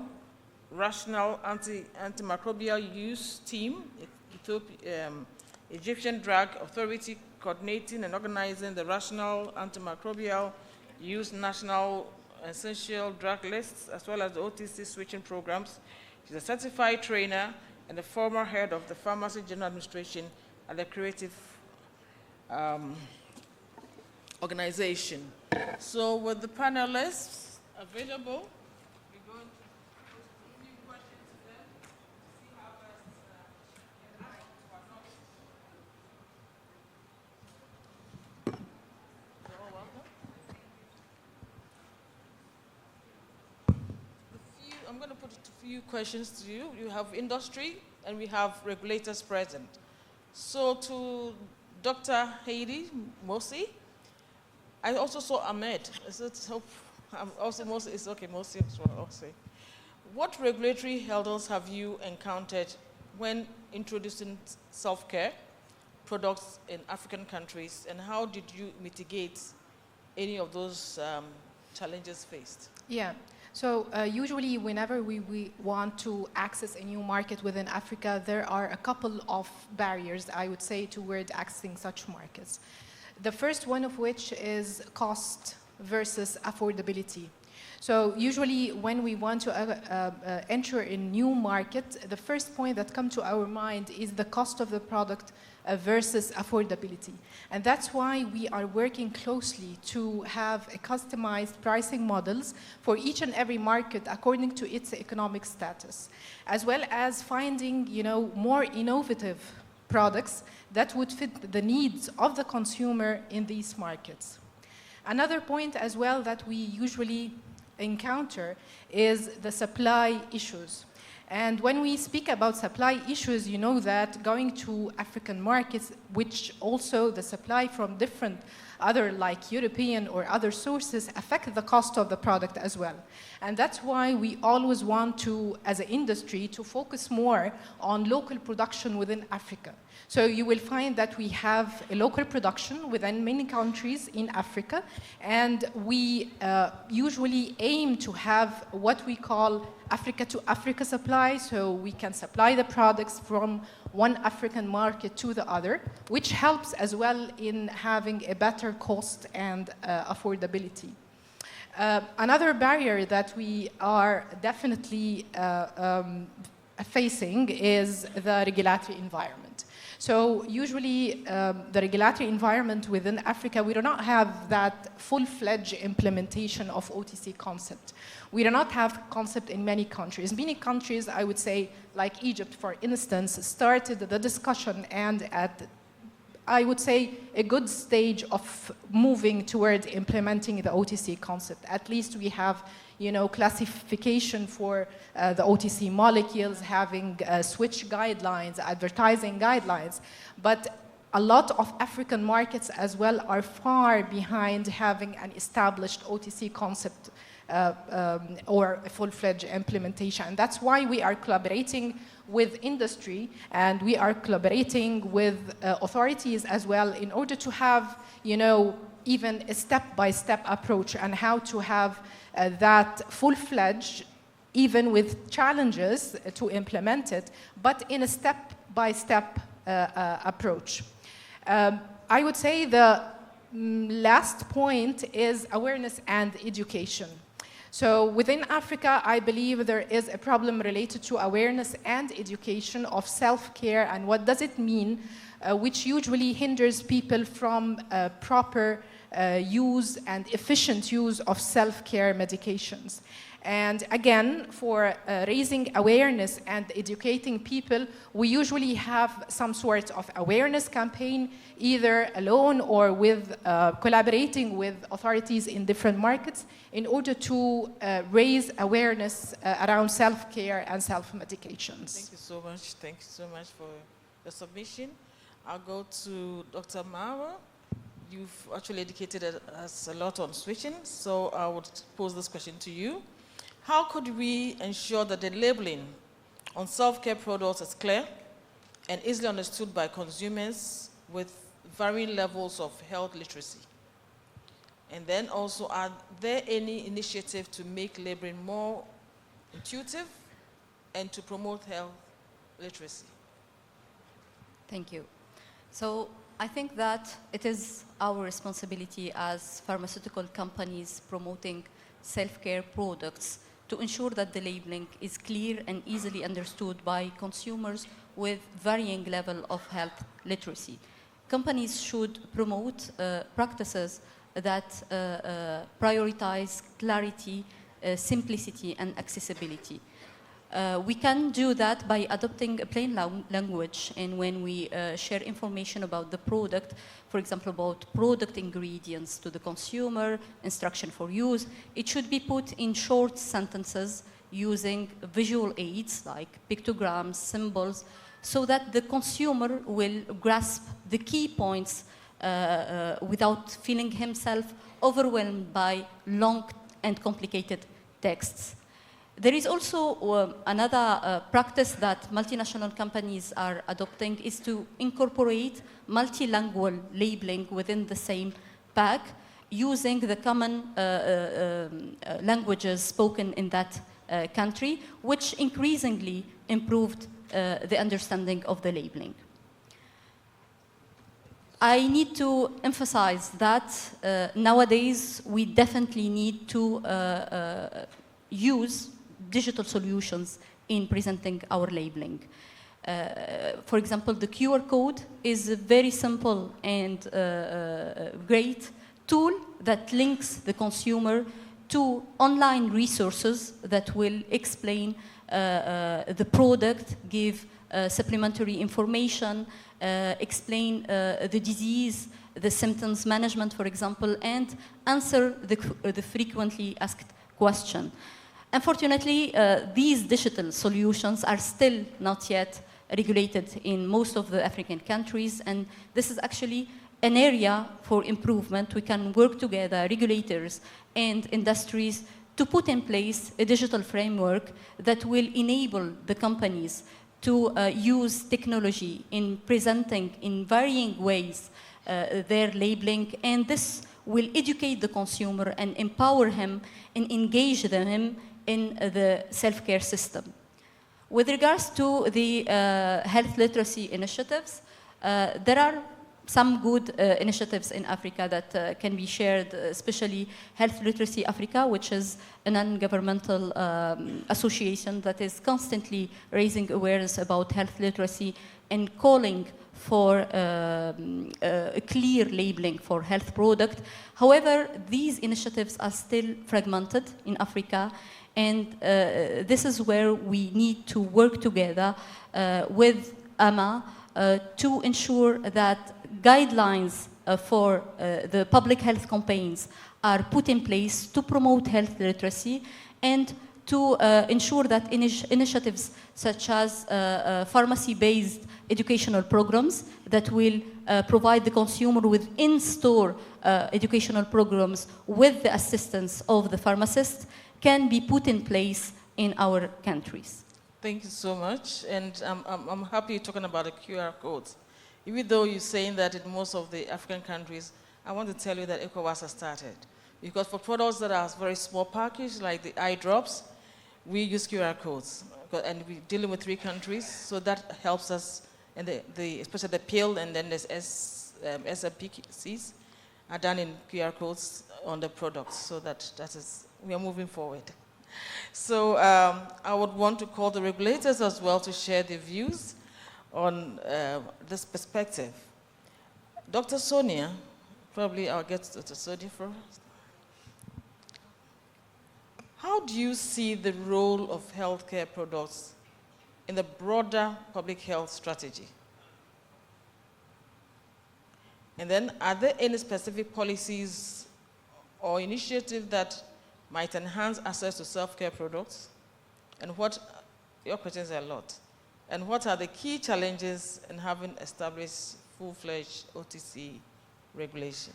[SPEAKER 2] Rational Antimicrobial Use Team, Egyptian Drug Authority, coordinating and organizing the Rational Antimicrobial Use National Essential Drug Lists, as well as the OTC switching programs. She's a certified trainer and the former head of the Pharmacy General Administration at the Creative Organization. So with the panelists available, we're going to put a few questions to them, see how best can add on to our knowledge. You're all welcome. I'm going to put a few questions to you. You have industry and we have regulators present. So to Dr. Heidi Mosi, I also saw Ahmed. I'm also Mosi, it's okay, Mosi as well, I'll say. What regulatory hurdles have you encountered when introducing self-care products in African countries, and how did you mitigate any of those challenges faced?
[SPEAKER 5] Yeah. So usually whenever we want to access a new market within Africa, there are a couple of barriers, I would say, toward accessing such markets. The first one of which is cost versus affordability. So usually when we want to enter a new market, the first point that comes to our mind is the cost of the product versus affordability. And that's why we are working closely to have a customized pricing models for each and every market according to its economic status, as well as finding, more innovative products that would fit the needs of the consumer in these markets. Another point as well that we usually encounter is the supply issues. And when we speak about supply issues, you know that going to African markets, which also the supply from different other like European or other sources affect the cost of the product as well. And that's why we always want to, as an industry, to focus more on local production within Africa. So you will find that we have a local production within many countries in Africa, and we usually aim to have what we call Africa to Africa supply, so we can supply the products from one African market to the other, which helps as well in having a better cost and affordability. Another barrier that we are definitely facing is the regulatory environment. So usually the regulatory environment within Africa, we do not have that full-fledged implementation of OTC concept. We do not have concept in many countries. Many countries, I would say, like Egypt, for instance, started the discussion and at, I would say, a good stage of moving toward implementing the OTC concept. At least we have, you know, classification for the OTC molecules, having switch guidelines, advertising guidelines. But a lot of African markets as well are far behind having an established OTC concept or a full-fledged implementation. And that's why we are collaborating with industry, and we are collaborating with authorities as well in order to have, you know, even a step-by-step approach and how to have that full-fledged, even with challenges to implement it, but in a step-by-step approach. I would say the last point is awareness and education. So within Africa, I believe there is a problem related to awareness and education of self-care and what does it mean, which usually hinders people from proper use and efficient use of self-care medications. And again, for raising awareness and educating people, we usually have some sort of awareness campaign, either alone or with collaborating with authorities in different markets in order to raise awareness around self-care and self-medications.
[SPEAKER 2] Thank you so much. Thank you so much for the submission. I'll go to Dr. Mara. You've actually educated us a lot on switching, so I would pose this question to you. How could we ensure that the labeling on self-care products is clear and easily understood by consumers with varying levels of health literacy? And then also, are there any initiatives to make labeling more intuitive and to promote health literacy?
[SPEAKER 4] Thank you. So I think that it is our responsibility as pharmaceutical companies promoting self-care products to ensure that the labeling is clear and easily understood by consumers with varying level of health literacy. Companies should promote practices that prioritize clarity, simplicity, and accessibility. We can do that by adopting a plain language, and when we share information about the product, for example, about product ingredients to the consumer, instruction for use, it should be put in short sentences using visual aids like pictograms, symbols, so that the consumer will grasp the key points without feeling himself overwhelmed by long and complicated texts. There is also another practice that multinational companies are adopting is to incorporate multilingual labeling within the same pack using the common languages spoken in that country, which increasingly improved the understanding of the labeling. I need to emphasize that nowadays we definitely need to use digital solutions in presenting our labeling. For example, the QR code is a very simple and great tool that links the consumer to online resources that will explain the product, give supplementary information, explain the disease, the symptoms management, for example, and answer the frequently asked question. Unfortunately, these digital solutions are still not yet regulated in most of the African countries, and this is actually an area for improvement. We can work together, regulators and industries, to put in place a digital framework that will enable the companies to use technology in presenting in varying ways their labeling, and this will educate the consumer and empower him and engage them in the self-care system. With regards to the health literacy initiatives, there are some good initiatives in Africa that can be shared, especially Health Literacy Africa, which is a non-governmental association that is constantly raising awareness about health literacy and calling for a clear labeling for health product. However, these initiatives are still fragmented in Africa, and this is where we need to work together with AMA to ensure that guidelines for the public health campaigns are put in place to promote health literacy and to ensure that initiatives such as pharmacy-based educational programs that will provide the consumer with in-store educational programs with the assistance of the pharmacist can be put in place in our countries.
[SPEAKER 2] Thank you so much, and I'm happy you're talking about the QR codes. Even though you're saying that in most of the African countries, I want to tell you that ECOWAS has started. Because for products that are very small packaged, like the eye drops, we use QR codes. And we're dealing with 3 countries, so that helps us, and especially the pill and then there's SMPCs are done in QR codes on the products, so we are moving forward. So I would want to call the regulators as well to share their views on this perspective. Dr. Sonia, probably I'll get Dr. Sonia first. How do you see the role of healthcare products in the broader public health strategy? And then, are there any specific policies or initiatives that might enhance access to self-care products? And your questions are a lot. And what are the key challenges in having established full-fledged OTC regulation?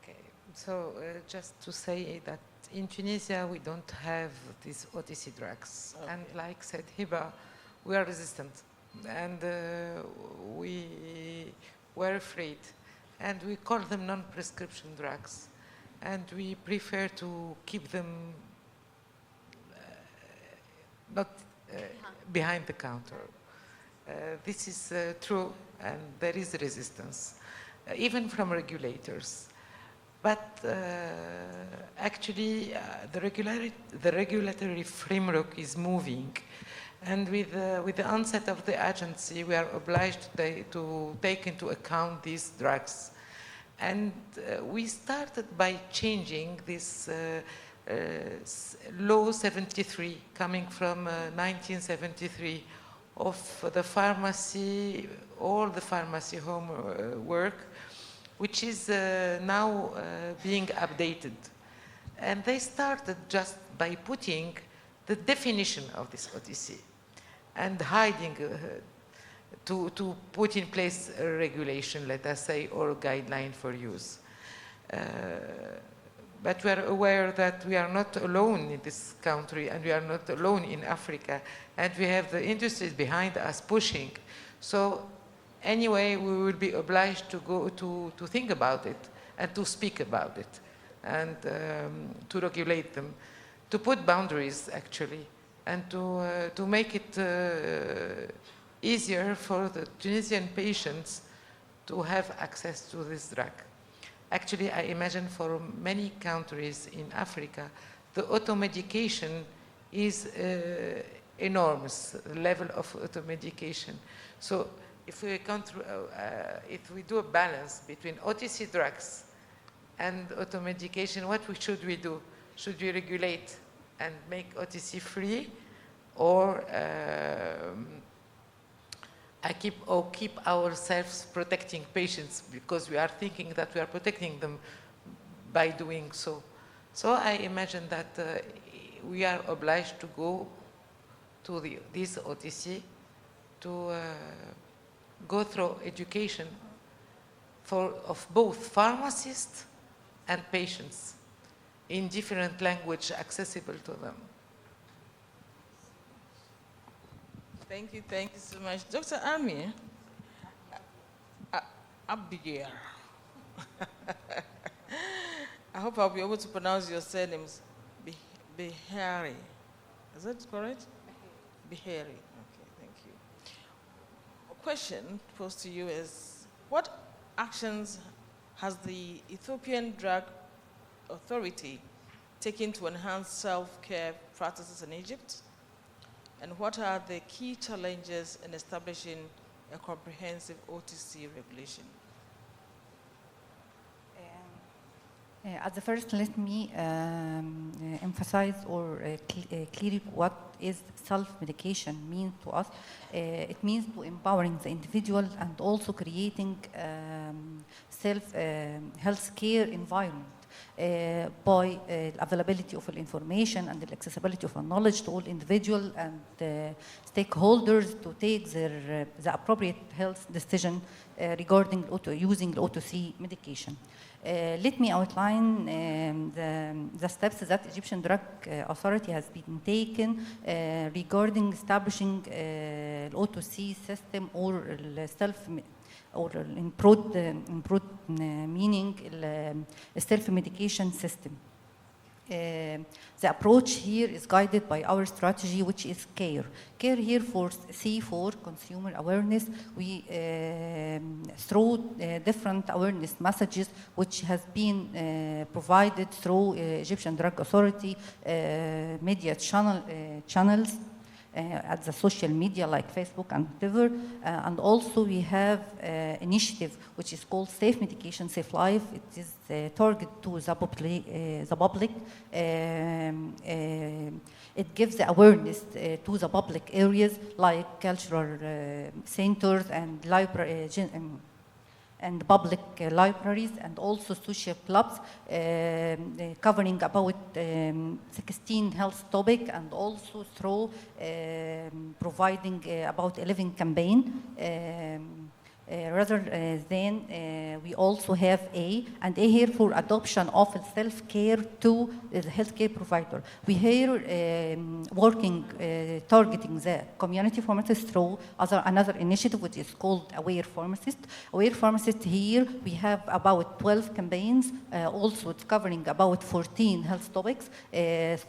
[SPEAKER 6] Okay, so just to say that in Tunisia, we don't have these OTC drugs. Okay. And like said Hiba, we are resistant. And we were afraid. And we call them non-prescription drugs. And we prefer to keep them not behind the counter. This is true, and there is resistance, even from regulators. But actually, the regulatory framework is moving. And with the onset of the agency, we are obliged to take into account these drugs. And we started by changing this Law 73, coming from 1973, of the pharmacy, all the pharmacy homework, which is now being updated. And they started just by putting the definition of this OTC and hiding to put in place a regulation, let us say, or a guideline for use. But we are aware that we are not alone in this country, and we are not alone in Africa, and we have the industries behind us pushing. So anyway, we will be obliged to go to think about it and to speak about it and to regulate them, to put boundaries actually, and to make it easier for the Tunisian patients to have access to this drug. Actually, I imagine for many countries in Africa, the automedication is enormous, the level of automedication. So if we do a balance between OTC drugs and automedication, what should we do? Should we regulate and make OTC free? or keep ourselves protecting patients because we are thinking that we are protecting them by doing so. So I imagine that we are obliged to go to this OTC to go through education of both pharmacists and patients in different language accessible to them.
[SPEAKER 2] Thank you so much. Dr. Amir, Abigail. I hope I'll be able to pronounce your surnames. Behari. Is that correct? Behari. Okay, thank you. A question posed to you is, what actions has the Ethiopian Drug Authority taken to enhance self-care practices in Egypt? And what are the key challenges in establishing a comprehensive OTC regulation?
[SPEAKER 7] At the first, let me emphasize or clear what is self-medication mean to us. It means to empowering the individual and also creating self-healthcare environment by availability of information and the accessibility of knowledge to all individuals and stakeholders to take the appropriate health decision regarding using OTC medication. Let me outline the steps that Egyptian Drug Authority has been taken regarding establishing OTC system or in broad meaning self-medication system. The approach here is guided by our strategy, which is CARE. CARE here for C for consumer awareness. We through different awareness messages which has been provided through Egyptian Drug Authority media channels. At the social media like Facebook and whatever, and also we have initiative which is called Safe Medication, Safe Life. It is targeted to the public. It gives the awareness to the public areas like cultural centers and library and public libraries and also social clubs covering about 16 health topics and also through providing about 11 campaign. Rather than we also have A here for adoption of self-care to the healthcare provider. We here working targeting the community pharmacists through another initiative which is called Aware Pharmacist. Aware Pharmacist here we have about 12 campaigns, also it's covering about 14 health topics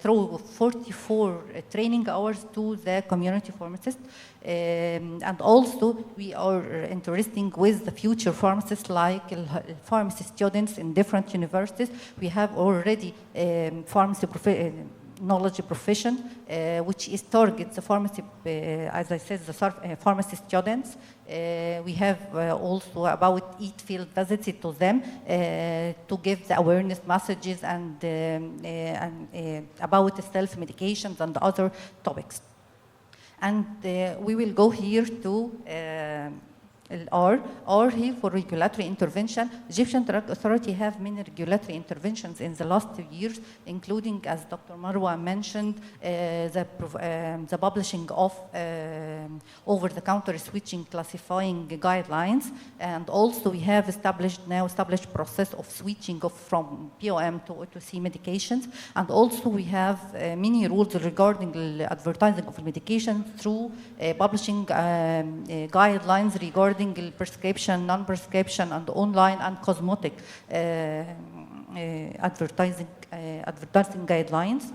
[SPEAKER 7] through 44 training hours to the community pharmacist. And also we are interested with the future pharmacists like pharmacy students in different universities. We have already pharmacy knowledge profession which is target the pharmacy, as I said, the pharmacy students. We have also about 8 field visits to them to give the awareness messages and about self-medications and other topics. And we will go here to R here for regulatory intervention. Egyptian Drug Authority have many regulatory interventions in the last 2 years, including, as Dr. Marwa mentioned, the publishing of over-the-counter switching classifying guidelines, and also we have established process of switching from POM to OTC medications, and also we have many rules regarding the advertising of medications through publishing guidelines regarding prescription, non-prescription, and online and cosmetic advertising guidelines.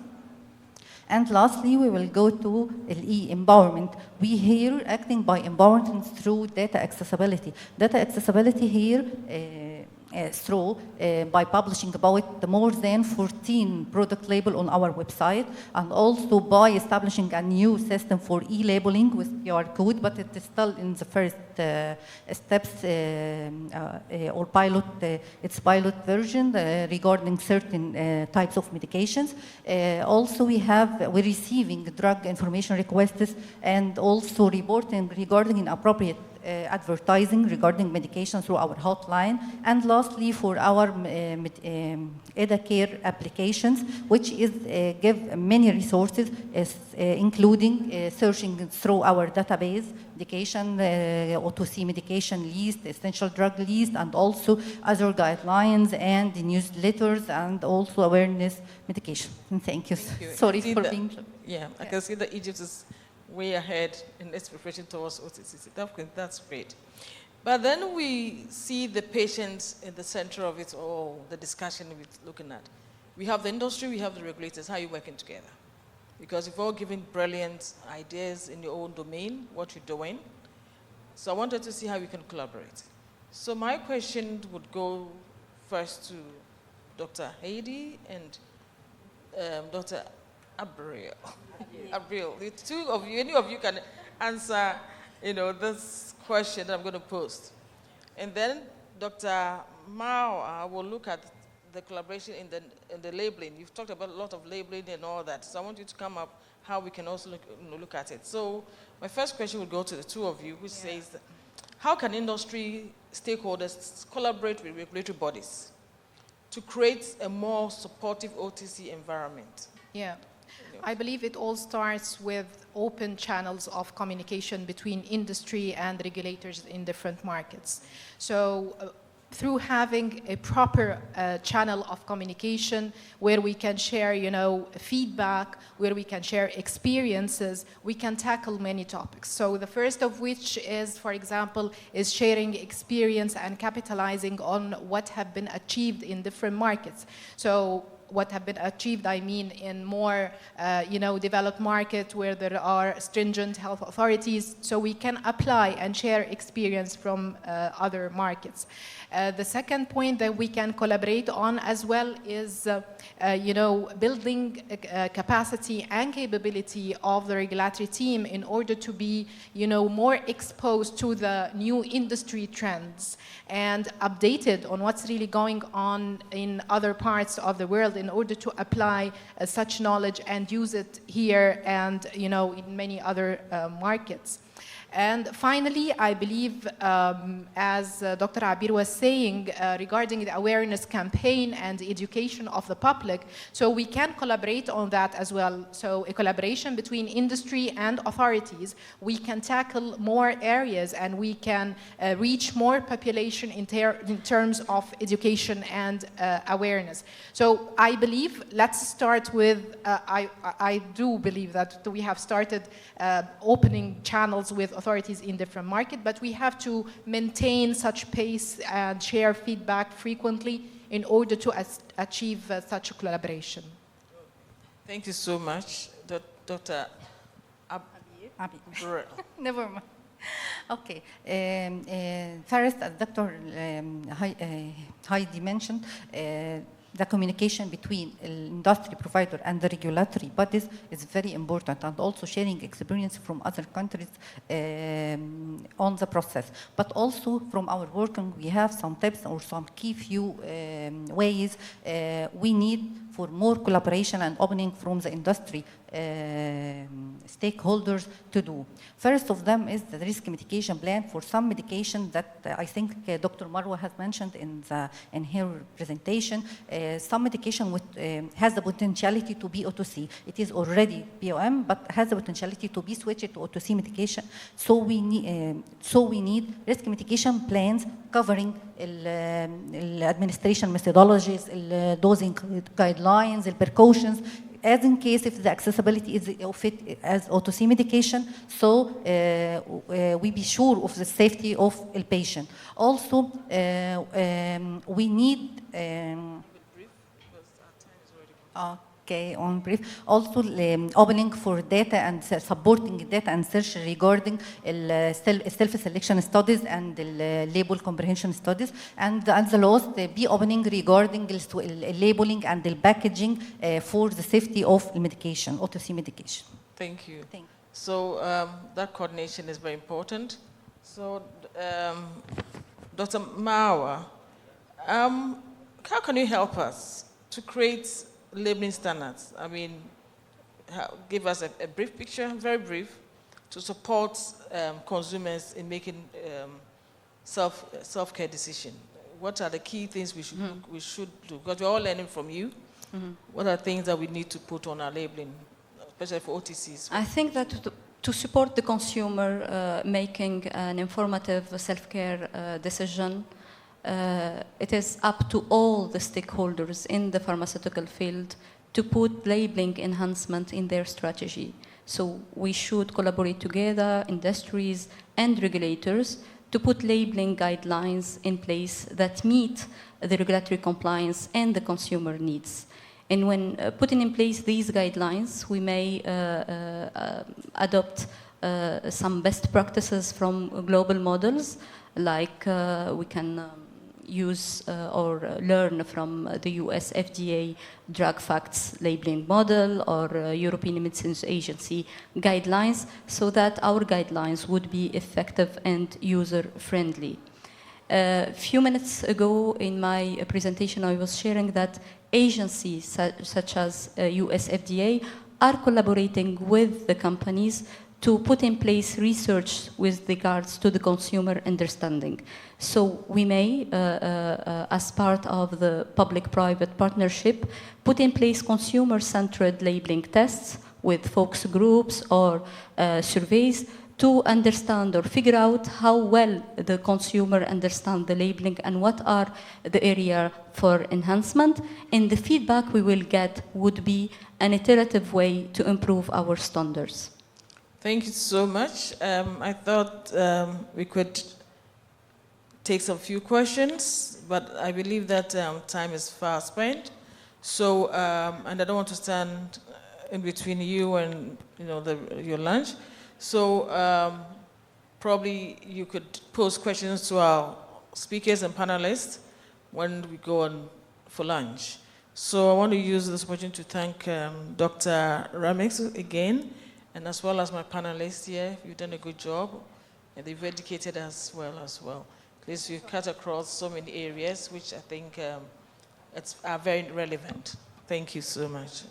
[SPEAKER 7] And lastly, we will go to E, empowerment. We here acting by empowerment through data accessibility. Data accessibility here, through by publishing about more than 14 product label on our website, and also by establishing a new system for e-labeling with QR code, but it is still in the first steps or pilot, its pilot version regarding certain types of medications. Also, we're receiving drug information requests and also reporting regarding inappropriate advertising regarding medication through our hotline. And lastly, for our EdaCare applications, which is give many resources, including searching through our database, medication, O2C medication list, essential drug list, and also other guidelines and newsletters, and also awareness medication. And thank you. Sorry for being...
[SPEAKER 2] Yeah, I can see that Egypt is way ahead in its preparation towards OTC. That's great. But then we see the patient in the center of it all, the discussion we're looking at. We have the industry, we have the regulators. How are you working together? Because you've all given brilliant ideas in your own domain, what you're doing. So I wanted to see how we can collaborate. So my question would go first to Dr. Heidi and Dr. Abril. Abril, the two of you, any of you can answer, this question that I'm going to post. And then Dr. Mao will look at the collaboration in the labeling. You've talked about a lot of labeling and all that. So I want you to come up how we can also look at it. So my first question would go to the two of you, which says, how can industry stakeholders collaborate with regulatory bodies to create a more supportive OTC environment?
[SPEAKER 5] Yeah. I believe it all starts with open channels of communication between industry and regulators in different markets. So through having a proper channel of communication where we can share, feedback, where we can share experiences, we can tackle many topics. So the first of which is, for example, is sharing experience and capitalizing on what have been achieved in different markets. So what have been achieved, I mean, in more, developed markets where there are stringent health authorities, so we can apply and share experience from other markets. The second point that we can collaborate on as well is, building capacity and capability of the regulatory team in order to be, more exposed to the new industry trends and updated on what's really going on in other parts of the world in order to apply such knowledge and use it here and, in many other markets. And finally, I believe, as Dr. Abir was saying, regarding the awareness campaign and education of the public, so we can collaborate on that as well. So a collaboration between industry and authorities, we can tackle more areas and we can reach more population in terms of education and awareness. So I believe, let's start with, I do believe that we have started opening channels with authorities in different markets, but we have to maintain such pace and share feedback frequently in order to achieve such a collaboration.
[SPEAKER 2] Thank you so much, Dr. Abir.
[SPEAKER 7] Never mind. Okay. First, as Dr. Heidi mentioned, the communication between the industry provider and the regulatory bodies is very important, and also sharing experience from other countries on the process. But also from our working, we have some tips or some key few ways we need for more collaboration and opening from the industry stakeholders to do. First of them is the risk mitigation plan for some medication that I think Dr. Marwa has mentioned in her presentation. Some medication has the potentiality to be O2C. It is already BOM, but has the potentiality to be switched to O2C medication. So we need risk mitigation plans covering administration methodologies, dosing guidelines, precautions, as in case if the accessibility is of it as O2C medication, so we be sure of the safety of the patient. Also, we need. Okay. on brief. Also, opening for data and supporting data and search regarding self-selection studies and label comprehension studies. And the last, be opening regarding labeling and the packaging for the safety of medication, OTC medication.
[SPEAKER 2] Thank you.
[SPEAKER 7] Thank you.
[SPEAKER 2] So that coordination is very important. So Dr. Mawa, how can you help us to create labeling standards? I mean, give us a brief picture, very brief, to support consumers in making self-care decisions. What are the key things we should do? Because we're all learning from you. What are things that we need to put on our labeling, especially for OTCs?
[SPEAKER 4] I think that to support the consumer making an informative self-care decision, it is up to all the stakeholders in the pharmaceutical field to put labeling enhancement in their strategy. So we should collaborate together, industries and regulators, to put labeling guidelines in place that meet the regulatory compliance and the consumer needs. And when putting in place these guidelines, we may adopt some best practices from global models, like we can use or learn from the US FDA drug facts labeling model or European Medicines Agency guidelines, so that our guidelines would be effective and user-friendly. A few minutes ago in my presentation, I was sharing that agencies such as US FDA are collaborating with the companies to put in place research with regards to the consumer understanding. So we may, as part of the public-private partnership, put in place consumer-centered labeling tests with focus groups or surveys to understand or figure out how well the consumer understands the labeling and what are the area for enhancement. And the feedback we will get would be an iterative way to improve our standards.
[SPEAKER 2] Thank you so much. I thought we could take some few questions, but I believe that time is fast spent. So, and I don't want to stand in between you and your lunch. So probably you could pose questions to our speakers and panelists when we go on for lunch. So I want to use this opportunity to thank Dr. Ramix again, and as well as my panelists here. You've done a good job, and they've educated us well. Please, you cut across so many areas, which I think are very relevant. Thank you so much.